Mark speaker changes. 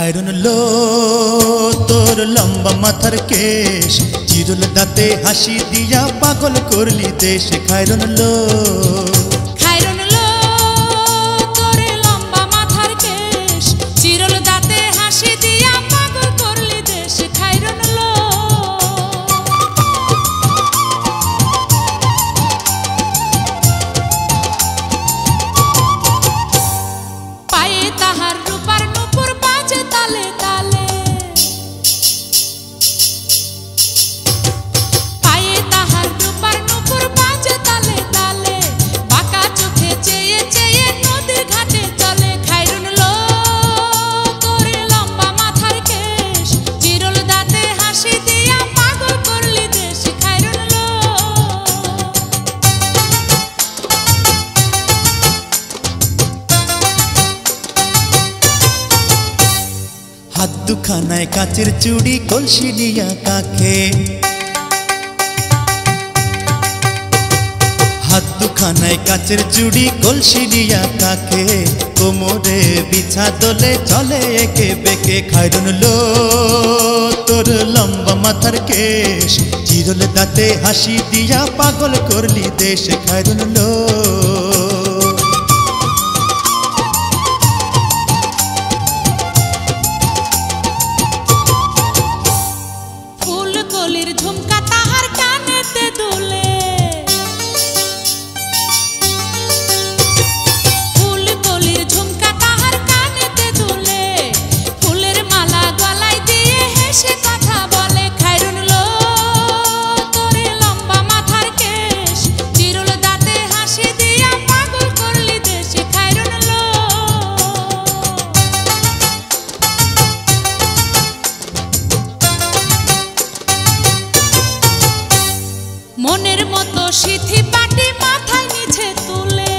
Speaker 1: খায়রুন লো তোর লম্বা মাথার কেশ, চিরুল দাঁতে হাসি দিয়া পাগল করলি দেশ। খায়রুন লো
Speaker 2: তোর লম্বা মাথার কেশ, চিরুল দাঁতে হাসি দিয়া পাগল করলি দেশ। খায়রুন লো পায়ে তাহার রূপার নূপুর বাজে তালে তালে, পায়ে তাহার রূপার নূপুর বাজে তালে তালে, বাঁকা চোখে চেয়ে চেয়ে নদীর ঘাটে চলে। খায়রুন লো তোর লম্বা মাথার কেশ, চিরুল দাঁতে হাসি দিয়া পাগল করলি দেশ। খায়রুন লো
Speaker 1: হাত দুখানায় কাচের চুড়ি, কলসি দিয়া কাখে। হাত দুখানায় কাচের চুড়ি, কলসি দিয়া কাখে। কোমরে বিছা দোলে চলে একে বেঁকে। খায়রুন লো তোর লম্বা মাথার কেশ, চিরুল দাঁতে হাসি দিয়া পাগল করলি দেশ। খায়রুন লো
Speaker 2: ফুলকলির ঝুমকা তাহার কানেতে দুলে, ফুলকলির ঝুমকা তাহার কানেতে দুলে, ফুলের মালা গলায় দিয়ে হেসে কথা বলে। খায়রুন লো তোর লম্বা মাথার কেশ, চিরুল দাঁতে হাসি দিয়া পাগল করলি দেশ। খায়রুন লো মনের মতো সিথি পাটি মাথায় নিচে তুলে,